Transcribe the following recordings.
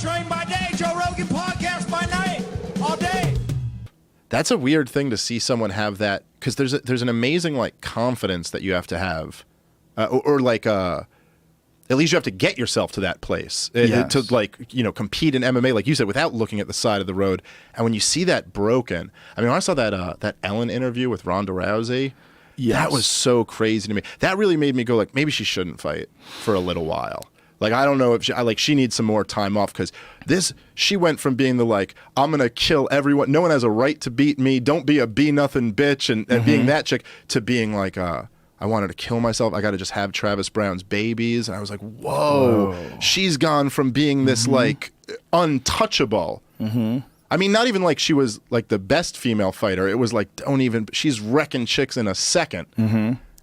Train by day, Joe Rogan podcast by night, all day. That's a weird thing to see someone have that, because there's an amazing like confidence that you have to have, or like at least you have to get yourself to that place to like, you know, compete in MMA, like you said, without looking at the side of the road. And when you see that broken, I mean, when I saw that Ellen interview with Ronda Rousey, that was so crazy to me. That really made me go like, maybe she shouldn't fight for a little while. Like, I don't know if she needs some more time off, because she went from being the like, I'm going to kill everyone, no one has a right to beat me, don't be a be-nothing bitch, and being that chick, to being like, I wanted to kill myself, I got to just have Travis Brown's babies. And I was like, whoa. She's gone from being this like untouchable. I mean, not even like she was like the best female fighter. It was like, she's wrecking chicks in a second.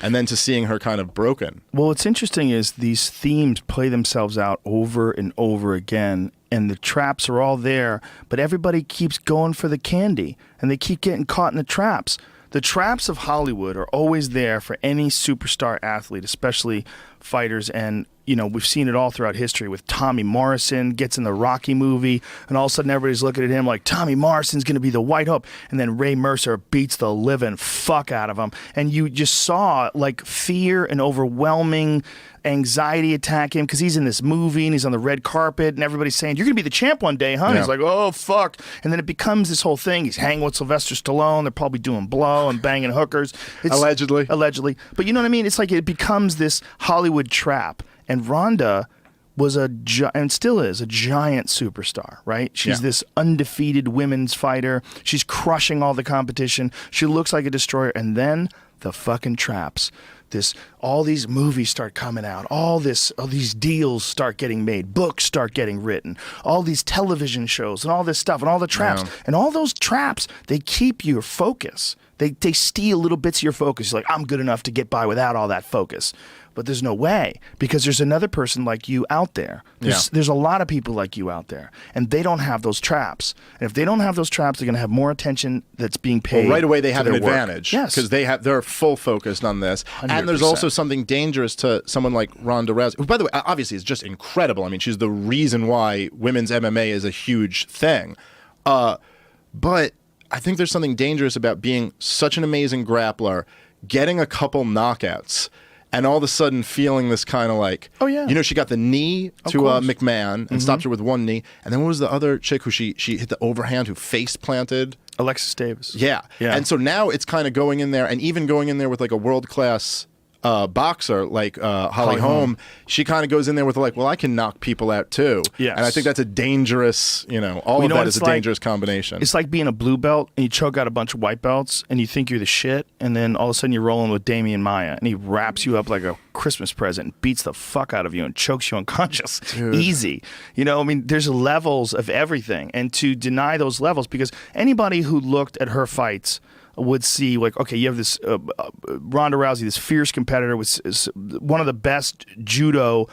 And then to seeing her kind of broken. Well, what's interesting is these themes play themselves out over and over again, and the traps are all there, but everybody keeps going for the candy, and they keep getting caught in the traps. The traps of Hollywood are always there for any superstar athlete, especially fighters. And, you know, we've seen it all throughout history with Tommy Morrison gets in the Rocky movie, and all of a sudden everybody's looking at him like Tommy Morrison's going to be the white hope. And then Ray Mercer beats the living fuck out of him. And you just saw like fear and overwhelming anxiety attack him because he's in this movie and he's on the red carpet and everybody's saying, you're going to be the champ one day, huh? Yeah. He's like, oh, fuck. And then it becomes this whole thing. He's hanging with Sylvester Stallone. They're probably doing blow and banging hookers. Allegedly. But you know what I mean? It's like it becomes this Hollywood trap. And Ronda was and still is a giant superstar, right? She's this undefeated women's fighter. She's crushing all the competition. She looks like a destroyer. And then the fucking traps. All these movies start coming out. All these deals start getting made. Books start getting written. All these television shows and all this stuff and all the traps. Yeah. And all those traps, they keep your focus. They steal little bits of your focus. You're like, I'm good enough to get by without all that focus. But there's no way, because there's another person like you out there. There's a lot of people like you out there, and they don't have those traps. And if they don't have those traps, they're going to have more attention that's being paid. Well, right away they have an advantage. Yes. Because they're full focused on this. 100%. And there's also something dangerous to someone like Ronda Rousey, who, by the way, obviously is just incredible. I mean, she's the reason why women's MMA is a huge thing. But I think there's something dangerous about being such an amazing grappler, getting a couple knockouts, and all of a sudden feeling this kind of like, oh yeah, you know, she got the knee to McMahon and stopped her with one knee, and then what was the other chick who she hit the overhand, who face planted? Alexis Davis. Yeah. And so now it's kind of going in there, and even going in there with like a world class boxer like Holly Holm, she kind of goes in there with like, well, I can knock people out too. Yes. And I think that's a dangerous, all of that is a dangerous combination. It's like being a blue belt and you choke out a bunch of white belts and you think you're the shit, and then all of a sudden you're rolling with Damian Maia and he wraps you up like a Christmas present and beats the fuck out of you and chokes you unconscious. Dude. Easy. You know, I mean, there's levels of everything, and to deny those levels, because anybody who looked at her fights would see, like, okay, you have this Ronda Rousey, this fierce competitor, is one of the best judo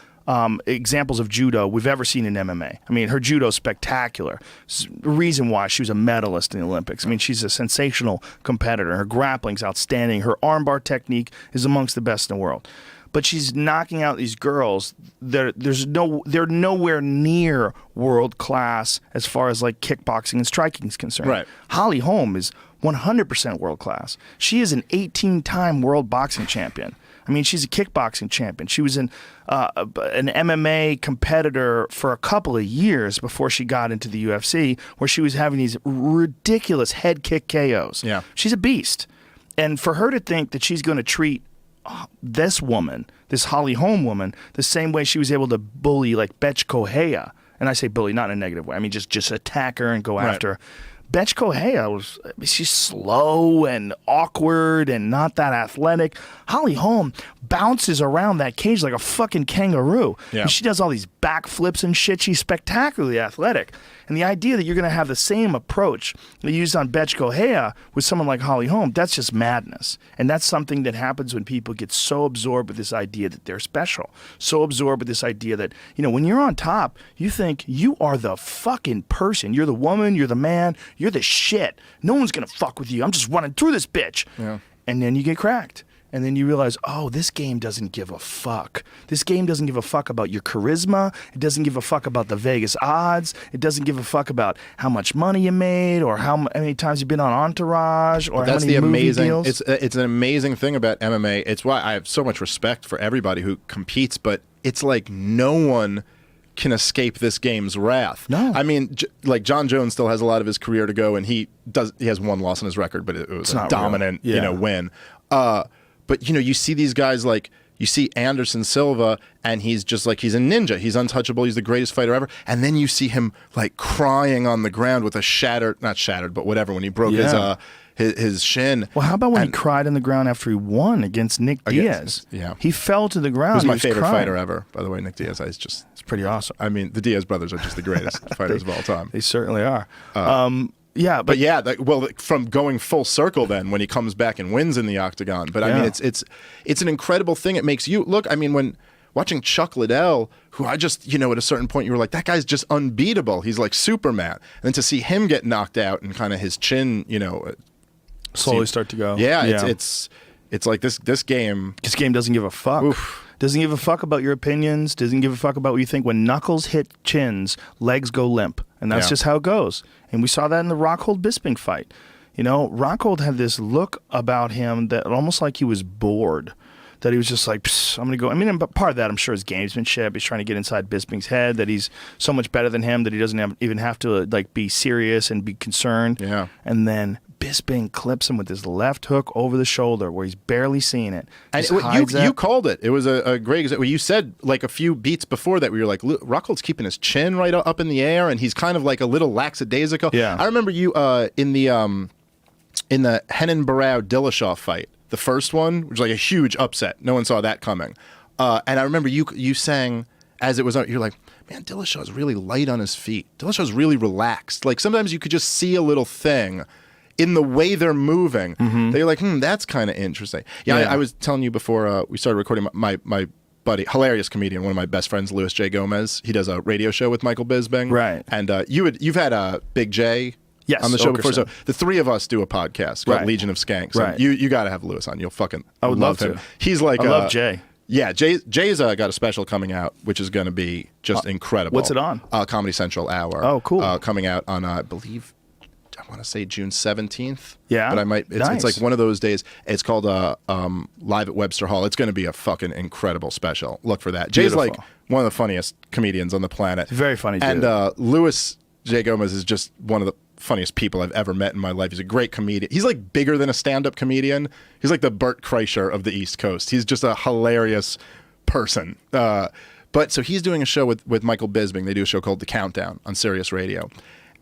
examples of judo we've ever seen in MMA. I mean, her judo is spectacular. It's the reason why she was a medalist in the Olympics. I mean, she's a sensational competitor. Her grappling's outstanding. Her armbar technique is amongst the best in the world. But she's knocking out these girls. They're nowhere near world class as far as like kickboxing and striking is concerned. Right. Holly Holm is 100% world class. She is an 18-time world boxing champion. I mean, she's a kickboxing champion. She was an MMA competitor for a couple of years before she got into the UFC, where she was having these ridiculous head kick KOs. Yeah. She's a beast. And for her to think that she's going to treat this woman, this Holly Holm woman, the same way she was able to bully like Betch Correia, and I say bully not in a negative way, I mean just attack her and go after her. Betch Correia she's slow and awkward and not that athletic. Holly Holm bounces around that cage like a fucking kangaroo. Yeah. And she does all these backflips and shit. She's spectacularly athletic. And the idea that you're going to have the same approach that you used on Betch Correia with someone like Holly Holm, that's just madness. And that's something that happens when people get so absorbed with this idea that they're special, so absorbed with this idea that, when you're on top, you think you are the fucking person. You're the woman, you're the man, you're the shit. No one's going to fuck with you. I'm just running through this bitch. Yeah. And then you get cracked. and then you realize, oh, this game doesn't give a fuck. This game doesn't give a fuck about your charisma. It doesn't give a fuck about the Vegas odds. It doesn't give a fuck about how much money you made or how many times you've been on Entourage or That's how many the movie amazing. deals. It's an amazing thing about MMA. It's why I have so much respect for everybody who competes, but it's like no one can escape this game's wrath. No. I mean, like John Jones still has a lot of his career to go, and he has one loss on his record, but it was a dominant, win. But you see these guys like you see Anderson Silva, and he's just like he's a ninja. He's untouchable. He's the greatest fighter ever. And then you see him like crying on the ground with a not shattered, but whatever when he broke his shin. Well, how about when he cried on the ground after he won against Nick Diaz? Yeah. He fell to the ground. He was my favorite fighter ever, by the way, Nick Diaz. It's pretty awesome. I mean, the Diaz brothers are just the greatest fighters of all time. They certainly are. From going full circle then when he comes back and wins in the octagon. But I mean, it's an incredible thing. It makes you look. I mean, when watching Chuck Liddell, who I just at a certain point you were like, that guy's just unbeatable. He's like Superman. And then to see him get knocked out and kind of his chin, slowly start to go. Yeah. It's like this game. This game doesn't give a fuck. Oof. Doesn't give a fuck about your opinions. Doesn't give a fuck about what you think. When knuckles hit chins, legs go limp. And that's just how it goes. And we saw that in the Rockhold Bisping fight. Rockhold had this look about him that almost like he was bored. That he was just like, I'm going to go. I mean, but part of that, I'm sure, is gamesmanship. He's trying to get inside Bisping's head, that he's so much better than him that he doesn't even have to be serious and be concerned. Yeah. And then Bisping clips him with his left hook over the shoulder where he's barely seeing it. And you called it. It was a great example. You said like a few beats before that where you're like, Rockhold's keeping his chin right up in the air, and he's kind of like a little lackadaisical. Yeah. I remember you in the Henan Barrow Dillashaw fight, the first one, which was like a huge upset. No one saw that coming. And I remember you saying as it was, you're like, man, Dillashaw's really light on his feet. Dillashaw's really relaxed. Like sometimes you could just see a little thing in the way they're moving. Mm-hmm. That you're like, that's kind of interesting. Yeah. I was telling you before we started recording, my buddy, hilarious comedian, one of my best friends, Louis J. Gomez. He does a radio show with Michael Bisping. Right. And you've had Big J on the show before. So the three of us do a podcast called Legion of Skanks. Right. You got to have Louis on. You'll fucking I would love him. to. He's like, I love Jay. Yeah, Jay's got a special coming out, which is going to be just incredible. What's it on? Comedy Central Hour. Oh, cool. Coming out on, I believe, I want to say June 17th. Yeah. But I might. It's Nice. like one of those days. It's called Live at Webster Hall. It's going to be a fucking incredible special. Look for that. Jay's Beautiful. like one of the funniest comedians on the planet. Very funny dude. And Louis J. Gomez is just one of the funniest people I've ever met in my life. He's a great comedian. He's like bigger than a stand-up comedian. He's like the Bert Kreischer of the East Coast. He's just a hilarious person. But so he's doing a show with Michael Bisping. They do a show called The Countdown on Sirius Radio.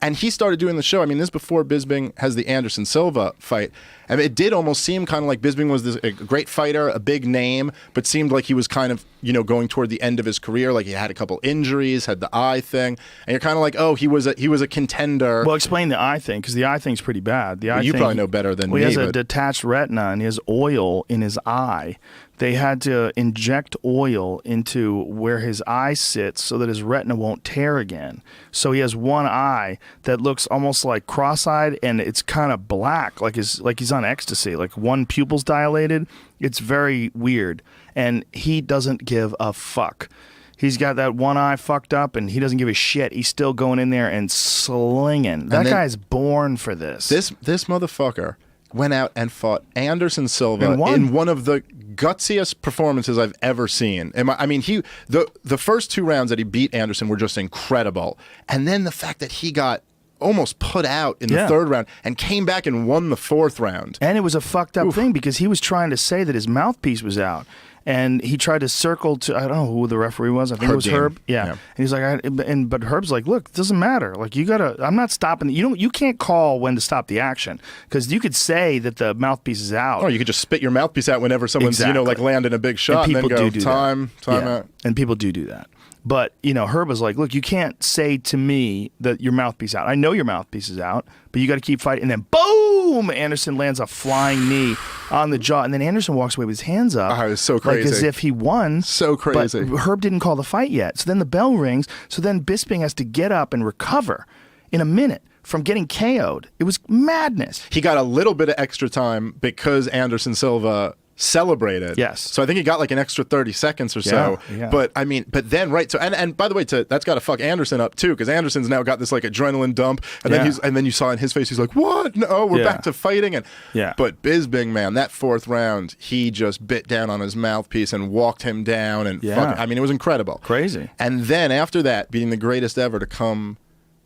And he started doing the show. I mean, this is before Bisping has the Anderson Silva fight. I mean, it did almost seem kind of like Bisping was a great fighter, a big name, but seemed like he was kind of, going toward the end of his career. Like he had a couple injuries, had the eye thing, and you're kind of like, oh, he was a contender. Well, explain the eye thing, because the eye thing's pretty bad. The eye you thing, probably know better than me. He has a detached retina and he has oil in his eye. They had to inject oil into where his eye sits so that his retina won't tear again. So he has one eye that looks almost like cross-eyed, and it's kind of black, like he's on ecstasy. Like one pupil's dilated. It's very weird, and he doesn't give a fuck. He's got that one eye fucked up, and he doesn't give a shit. He's still going in there and slinging. That guy's born for this. This motherfucker went out and fought Anderson Silva in one of the gutsiest performances I've ever seen. I mean, the first two rounds that he beat Anderson were just incredible. And then the fact that he got almost put out in the third round and came back and won the fourth round. And it was a fucked up thing because he was trying to say that his mouthpiece was out. And he tried to circle to, I don't know who the referee was. I think it was Herb. Yeah. And he's like, but Herb's like, look, it doesn't matter. Like, I'm not stopping. You can't call when to stop the action, because you could say that the mouthpiece is out. Or you could just spit your mouthpiece out whenever someone's, like landing a big shot and then go, time out. And people do that. But, Herb was like, look, you can't say to me that your mouthpiece out. I know your mouthpiece is out, but you got to keep fighting. And then, boom, Anderson lands a flying knee on the jaw. And then Anderson walks away with his hands up. Oh, it was so crazy. Like as if he won. So crazy. But Herb didn't call the fight yet. So then the bell rings. So then Bisping has to get up and recover in a minute from getting KO'd. It was madness. He got a little bit of extra time because Anderson Silva celebrated. Yes. So I think he got like an extra 30 seconds or so. Yeah. But I mean, but then right. So and by the way, that's got to fuck Anderson up too, because Anderson's now got this like adrenaline dump, and then you saw in his face, he's like, "What? No, we're back to fighting." And but Bisping, man, that 4th round, he just bit down on his mouthpiece and walked him down, and I mean, it was incredible, crazy. And then after that, being the greatest ever to come,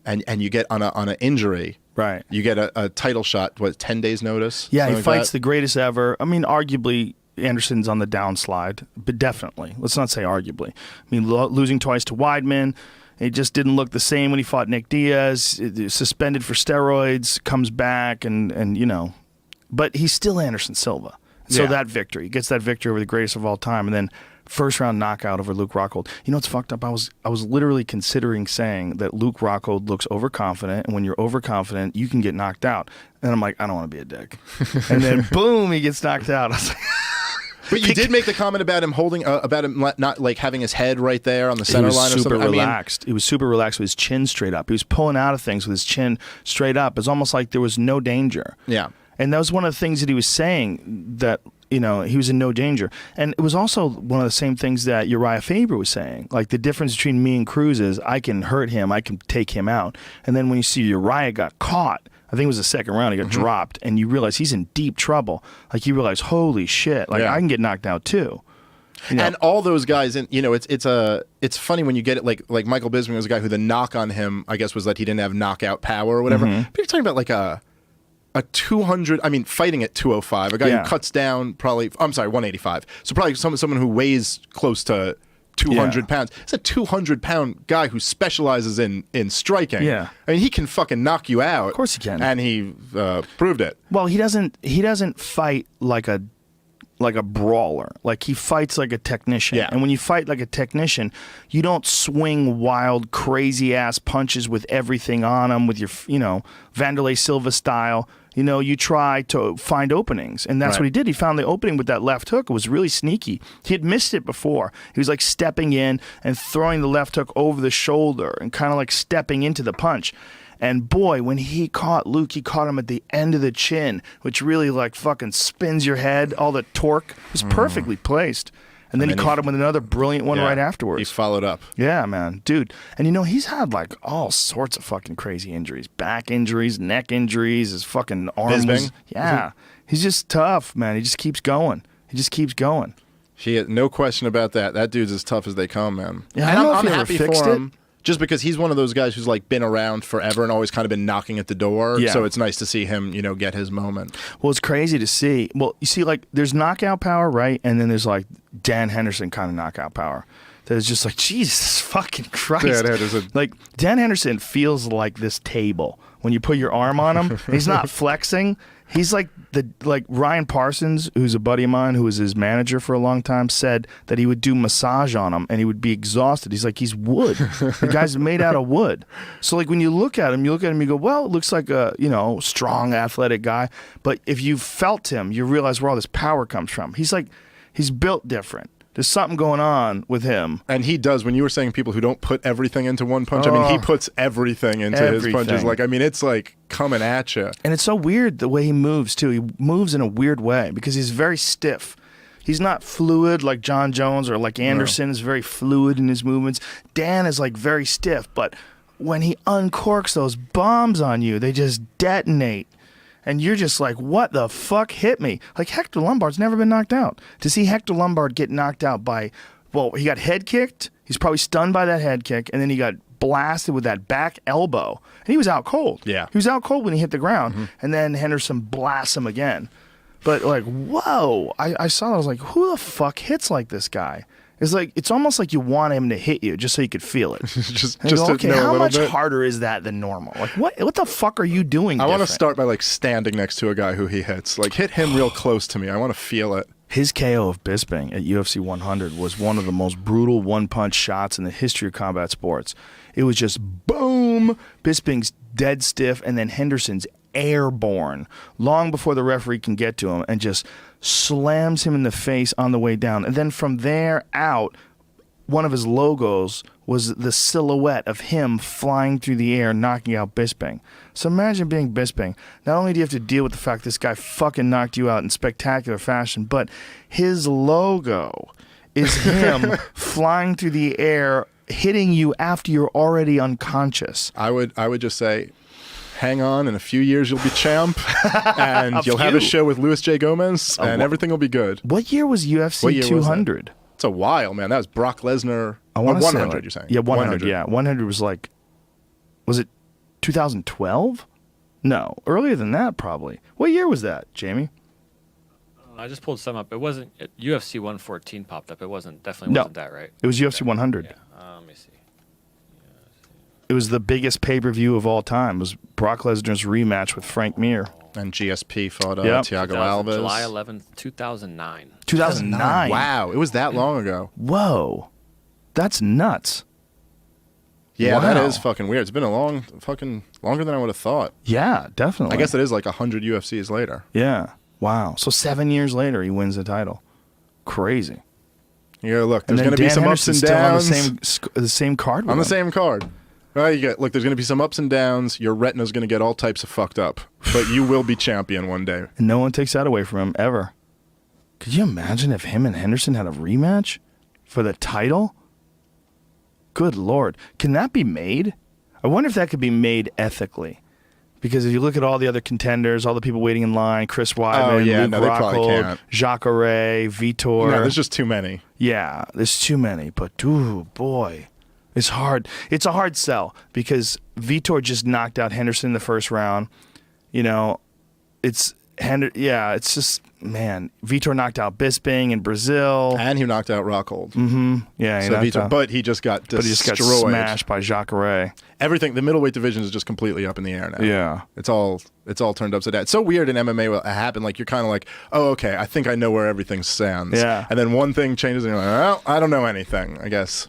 and you get on an injury. Right. You get a title shot, 10 days notice? Yeah, he fights the greatest ever. I mean, arguably, Anderson's on the downslide, but definitely. Let's not say arguably. I mean, losing twice to Weidman. It just didn't look the same when he fought Nick Diaz. Suspended for steroids, comes back, and you know. But he's still Anderson Silva. So that victory, he gets that victory over the greatest of all time, and then first round knockout over Luke Rockhold. You know what's fucked up? I was literally considering saying that Luke Rockhold looks overconfident, and when you're overconfident, you can get knocked out. And I'm like, I don't want to be a dick. And then boom, he gets knocked out. I was like, but you did make the comment about him holding, about him not like having his head right there on the center line. He was super relaxed. He was super relaxed with his chin straight up. He was pulling out of things with his chin straight up. It's almost like there was no danger. Yeah. And that was one of the things that he was saying, that, you know, he was in no danger. And it was also one of the same things that Uriah Faber was saying. Like, the difference between me and Cruz is I can hurt him, I can take him out. And then when you see Uriah got caught, I think it was the 2nd round, he got dropped, and you realize he's in deep trouble. Like, you realize, holy shit, like, I can get knocked out too. You know? And all those guys, and you know, it's funny when you get it, like Michael Bisping was a guy who the knock on him, I guess, was that he didn't have knockout power or whatever. But you're talking about like a 200, I mean, fighting at 205, a guy who cuts down probably, I'm sorry, 185. So probably someone who weighs close to 200 pounds. It's a 200-pound guy who specializes in striking. Yeah. I mean, he can fucking knock you out. Of course he can. And he proved it. Well, he doesn't fight like a brawler. Like, he fights like a technician. Yeah. And when you fight like a technician, you don't swing wild, crazy-ass punches with everything on them with your, you know, Vanderlei Silva style. You know, you try to find openings, and that's what he did. He found the opening with that left hook. It was really sneaky. He had missed it before. He was like stepping in and throwing the left hook over the shoulder and kind of like stepping into the punch. And boy, when he caught Luke, he caught him at the end of the chin, which really like fucking spins your head. All the torque was perfectly placed. And then he caught him with another brilliant one right afterwards. He followed up. Yeah, man. Dude. And you know, he's had like all sorts of fucking crazy injuries. Back injuries, neck injuries, his fucking arm was, yeah. He's just tough, man. He just keeps going. He just keeps going. No question about that. That dude's as tough as they come, man. Yeah, and I don't know I'm if he ever happy fixed for it. him. Just because he's one of those guys who's like been around forever and always kind of been knocking at the door. Yeah. So it's nice to see him, you know, get his moment. Well, it's crazy to see. Well, you see, like, there's knockout power, right? And then there's like Dan Henderson kind of knockout power. That is just like, Jesus fucking Christ. Dan Henderson. Like, Dan Henderson feels like this table. When you put your arm on him, he's not flexing. He's like Ryan Parsons, who's a buddy of mine, who was his manager for a long time, said that he would do massage on him and he would be exhausted. He's like, he's wood. The guy's made out of wood. So like when you look at him, you go, well, it looks like a, you know, strong, athletic guy. But if you felt him, you realize where all this power comes from. He's built different. There's something going on with him. And he does. When you were saying people who don't put everything into one punch, I mean, he puts everything into his punches. Like, I mean, it's like coming at you. And it's so weird the way he moves, too. He moves in a weird way because he's very stiff. He's not fluid like John Jones or like Anderson is very fluid in his movements. Dan is like very stiff, but when he uncorks those bombs on you, they just detonate. And you're just like, what the fuck hit me? Like, Hector Lombard's never been knocked out. To see Hector Lombard get knocked out by, well, he got head kicked. He's probably stunned by that head kick. And then he got blasted with that back elbow. And he was out cold. Yeah. He was out cold when he hit the ground. And then Henderson blasts him again. But like, whoa. I saw that. I was like, who the fuck hits like this guy? It's like, it's almost like you want him to hit you just so you could feel it. just go, to okay, know how a much bit. harder is that than normal? Like, what the fuck are you doing? I want to different? start by like standing next to a guy who he hits. Like, hit him real close to me. I want to feel it. His KO of Bisping at UFC 100 was one of the most brutal one-punch shots in the history of combat sports. It was just boom, Bisping's dead stiff, and then Henderson's airborne long before the referee can get to him and just slams him in the face on the way down. And then from there out, one of his logos was the silhouette of him flying through the air, knocking out Bisping. So imagine being Bisping. Not only do you have to deal with the fact this guy fucking knocked you out in spectacular fashion, but his logo is him flying through the air, hitting you after you're already unconscious. I would just say, hang on, in a few years you'll be champ, and you'll have a show with Luis J. Gomez, and everything will be good. What year was UFC 200? It's a while, man. That was Brock Lesnar. I want to 100, say, you're saying? Yeah, 100. Yeah, 100 was like, was it 2012? No, earlier than that probably. What year was that, Jamie? I just pulled some up. It wasn't UFC 114 popped up. It wasn't wasn't that, right? It was UFC 100. Yeah. Let me see. It was the biggest pay-per-view of all time. It was Brock Lesnar's rematch with Frank Mir. And GSP fought Yep. Thiago Alves. July 11th, 2009. 2009. Wow, it was that long ago. Whoa, that's nuts. Yeah, that Wow. is fucking weird. It's been a longer than I would have thought. Yeah, definitely. I guess it is like 100 UFCs later. Yeah. Wow. So 7 years later, he wins the title. Crazy. Yeah, look, And there's then going to be Dan some ups and Henderson's downs. still on the same card. With On the him. same card. Well, look, there's going to be some ups and downs. Your retina's going to get all types of fucked up. But you will be champion one day. And no one takes that away from him ever. Could you imagine if him and Henderson had a rematch for the title? Good Lord. Can that be made? I wonder if that could be made ethically. Because if you look at all the other contenders, all the people waiting in line, Chris Weidman, Luke they probably Rockhold, can't. Jacare, Vitor. No, there's just too many. Yeah, there's too many. But, ooh, boy, it's hard. It's a hard sell because Vitor just knocked out Henderson in the first round. You know, it's just, man, Vitor knocked out Bisping in Brazil. And he knocked out Rockhold. Yeah, So Vitor, but he just got destroyed. But he just got smashed by Jacare. Everything, the middleweight division is just completely up in the air now. Yeah. It's all turned upside down. It's so weird in MMA what happened. Like, you're kind of like, oh, okay, I think I know where everything stands. Yeah. And then one thing changes and you're like, well, I don't know anything, I guess.